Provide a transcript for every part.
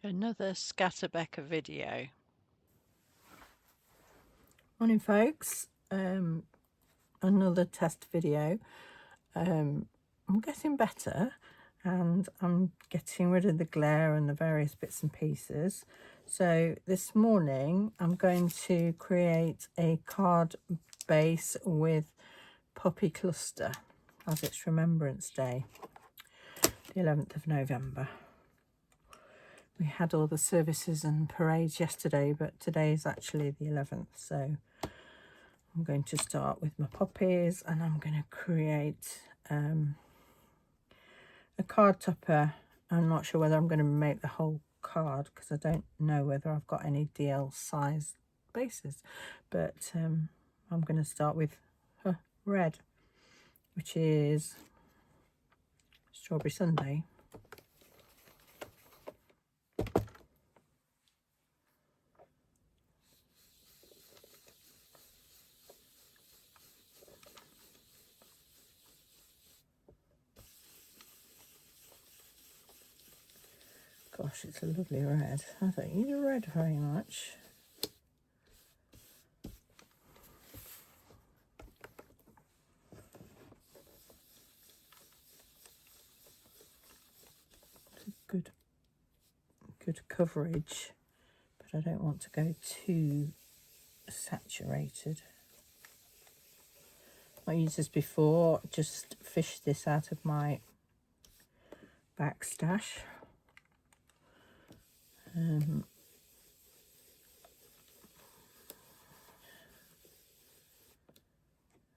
Another Scatterbecker video. Morning folks, another test video. I'm getting better and I'm getting rid of the glare and the various bits and pieces. So this morning I'm going to create a card base with Poppy Cluster as it's Remembrance Day, the 11th of November. We had all the services and parades yesterday, but today is actually the 11th, so I'm going to start with my poppies and I'm going to create a card topper. I'm not sure whether I'm going to make the whole card because I don't know whether I've got any DL size bases, but I'm going to start with red, which is Strawberry Sundae. Gosh, it's a lovely red. I don't use red very much. It's good coverage, but I don't want to go too saturated. I used this before, just fished this out of my back stash.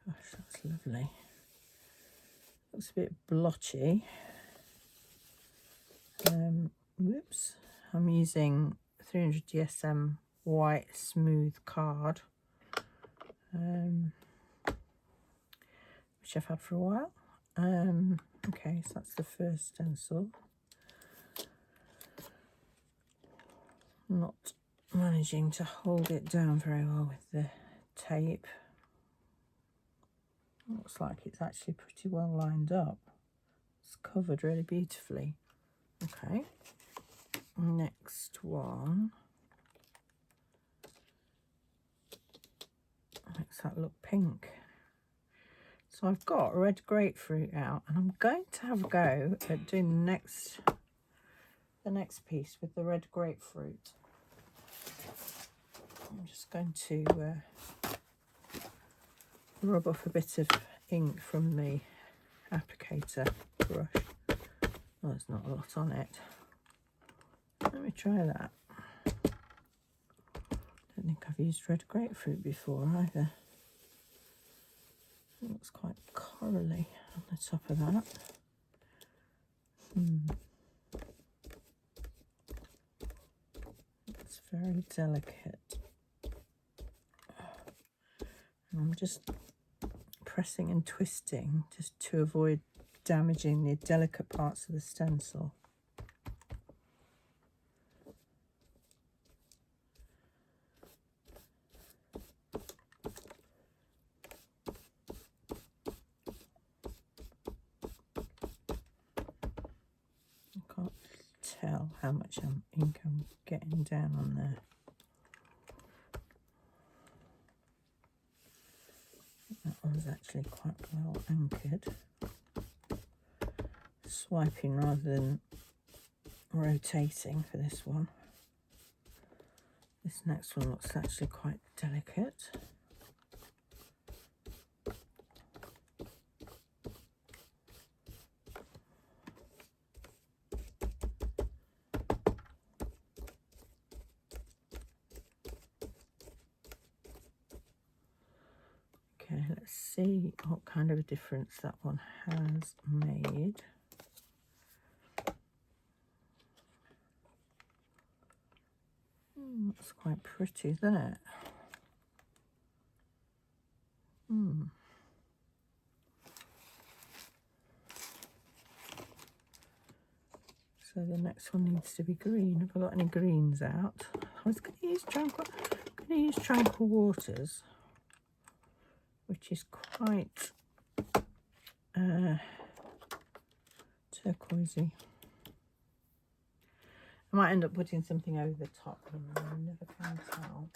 Gosh, that's lovely. Looks a bit blotchy. Whoops. I'm using 300 GSM white smooth card, which I've had for a while. Okay, so that's the first stencil. Not managing to hold it down very well with the tape. Looks like it's actually pretty well lined up. It's covered really beautifully. Okay, next one. Makes that look pink. So I've got red grapefruit out and I'm going to have a go at doing the next piece with the red grapefruit. I'm just going to rub off a bit of ink from the applicator brush. Oh, there's not a lot on it. Let me try that. Don't think I've used red grapefruit before either. It looks quite corally on the top of that. It's very delicate. And I'm just pressing and twisting just to avoid damaging the delicate parts of the stencil. I can't tell how much ink I'm getting down on there. That one's actually quite well anchored. Swiping rather than rotating for this one. This next one looks actually quite delicate. Okay, let's see what kind of a difference that one has made. That's quite pretty, isn't it? So the next one needs to be green. Have I got any greens out? I was going to use tranquil waters, which is quite turquoisey. I might end up putting something over the top, you know, I never can tell.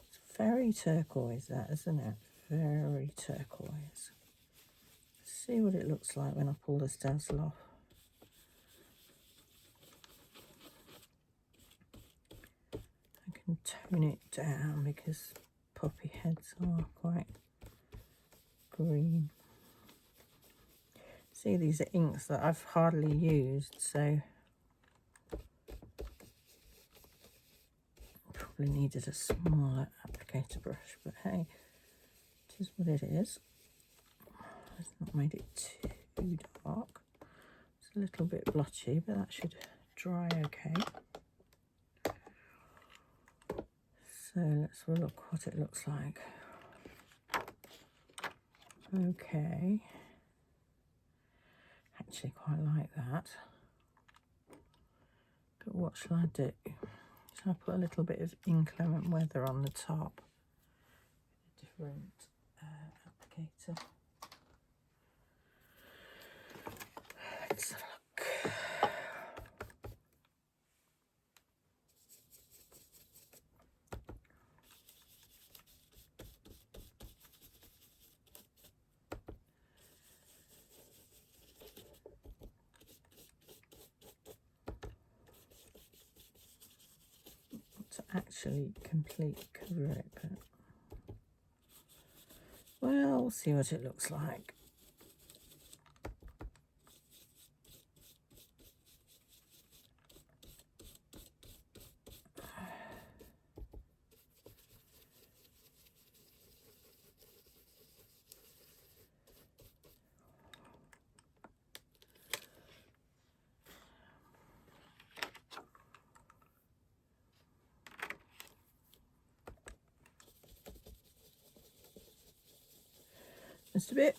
It's very turquoise, that, isn't it? Very turquoise. Let's see what it looks like when I pull the stencil off. I can tone it down because poppy heads are quite green. See, these are inks that I've hardly used, so probably needed a smaller applicator brush, but hey, it is what it is. It's not made it too dark. It's a little bit blotchy, but that should dry okay. So let's have a look what it looks like. Okay. Actually quite like that. But what shall I do? Shall I put a little bit of inclement weather on the top? A different applicator. Let's have a look. To actually complete cover it, but well, we'll see what it looks like. Just a bit.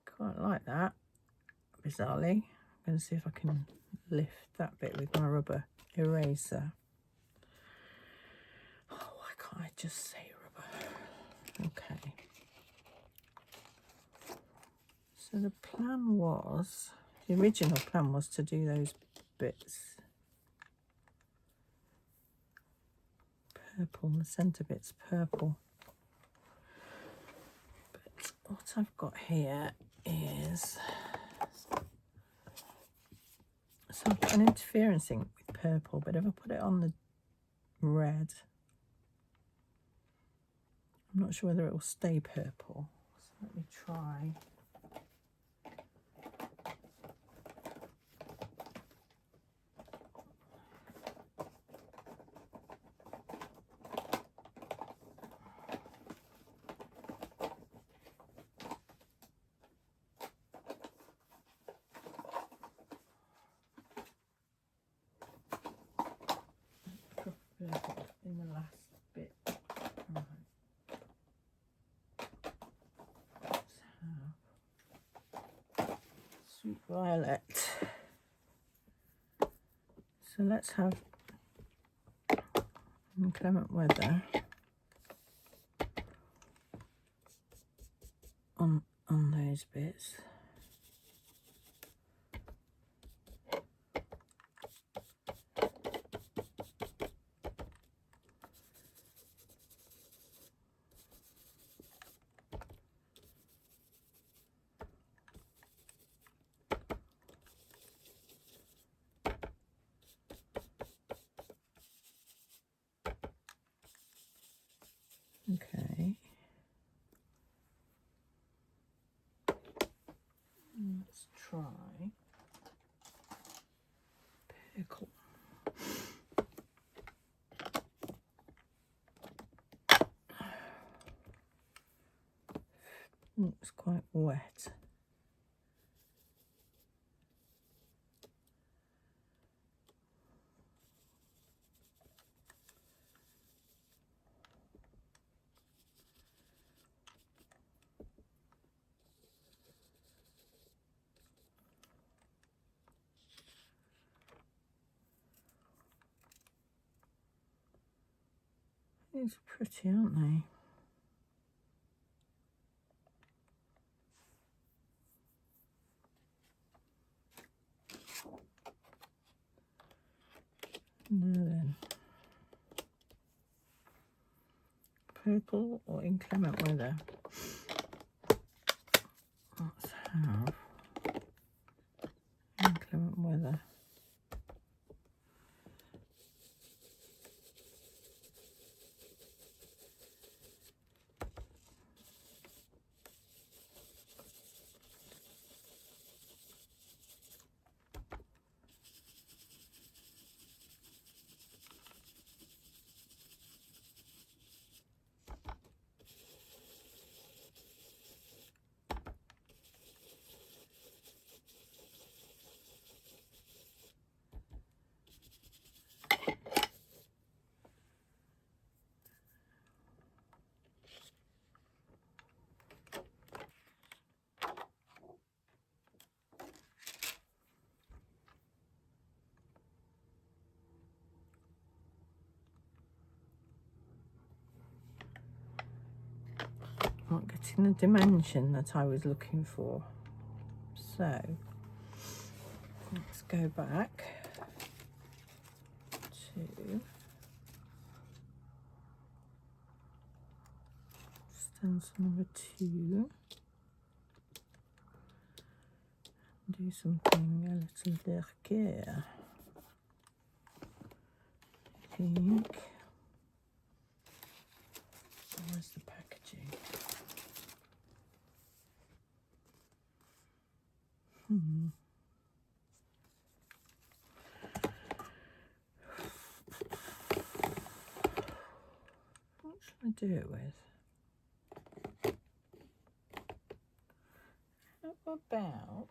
Quite like that, bizarrely. I'm going to see if I can lift that bit with my rubber eraser. Oh, why can't I just say rubber? Okay. So the plan was, the original plan was to do those bits purple, the centre bit's purple. But what I've got here is, so I've got an interference ink with purple, but if I put it on the red, I'm not sure whether it will stay purple. So let me try. In the last bit. Right. Let's have Sweet Violet. So let's have inclement weather on those bits. Okay. Let's try pickle. It's quite wet. These are pretty, aren't they? Now then, purple or inclement weather? Let's have inclement weather. Not getting the dimension that I was looking for. So let's go back to stencil number 2. Do something a little darker. I think. Where's the packaging? What should I do it with? How about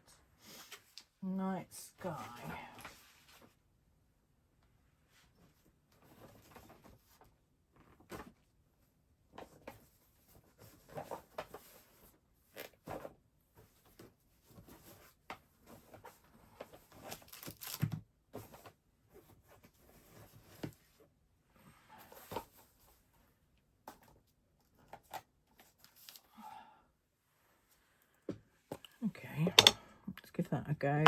night sky? Okay, let's give that a go.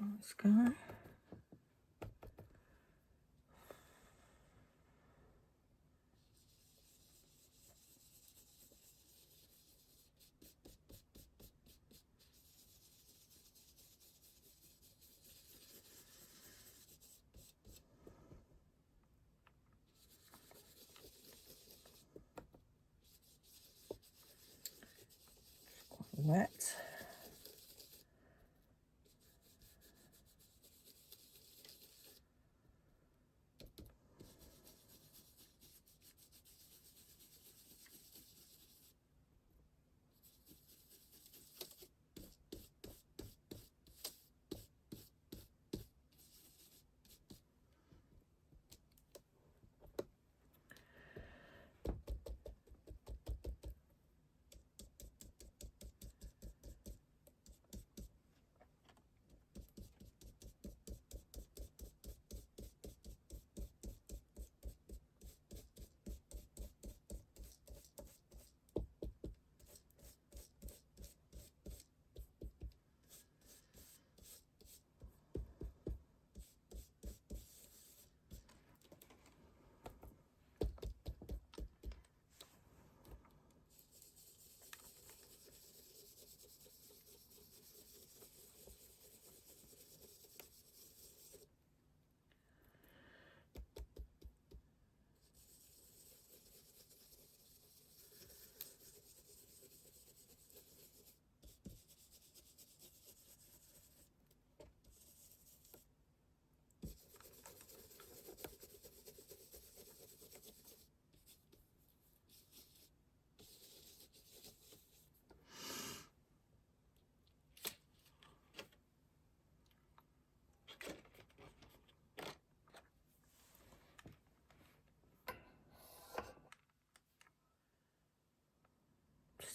Let's go. Wet.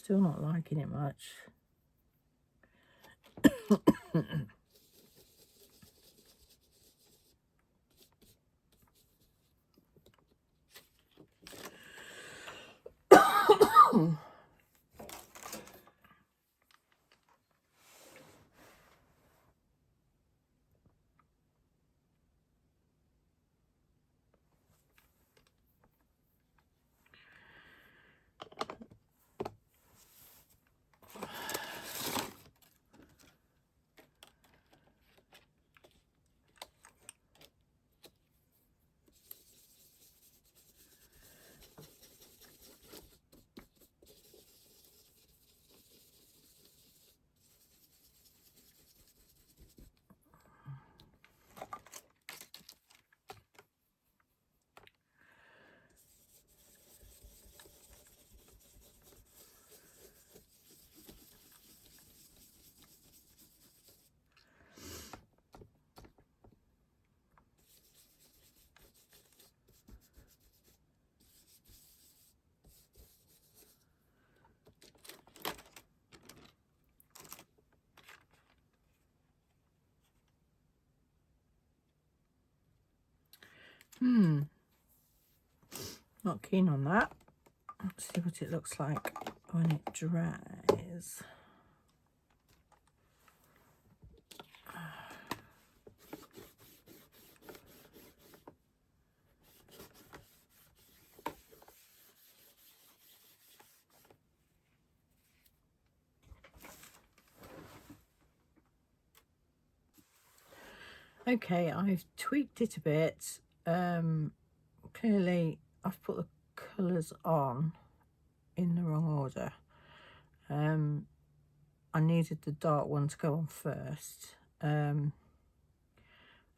Still not liking it much. Not keen on that. Let's see what it looks like when it dries. Okay, I've tweaked it a bit. Clearly I've put the colours on in the wrong order. I needed the dark one to go on first. I'm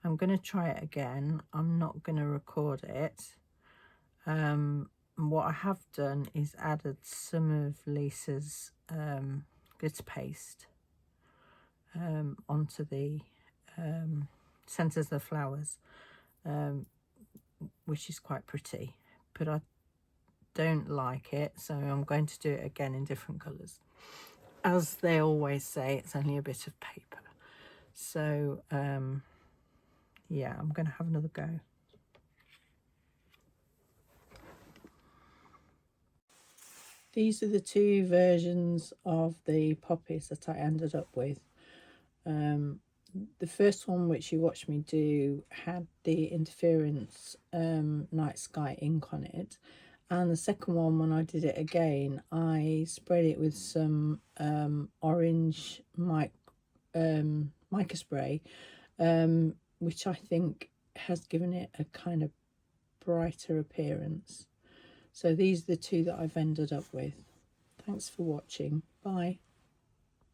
going to try it again. I'm not going to record it. What I have done is added some of Lisa's glitter paste onto the centres of the flowers, which is quite pretty, but I don't like it, so I'm going to do it again in different colours. As they always say, it's only a bit of paper, so yeah, I'm going to have another go. These are the two versions of the poppies that I ended up with. The first one, which you watched me do, had the interference night sky ink on it, and the second one, when I did it again, I sprayed it with some orange mica spray, which I think has given it a kind of brighter appearance. So these are the two that I've ended up with. Thanks for watching. Bye.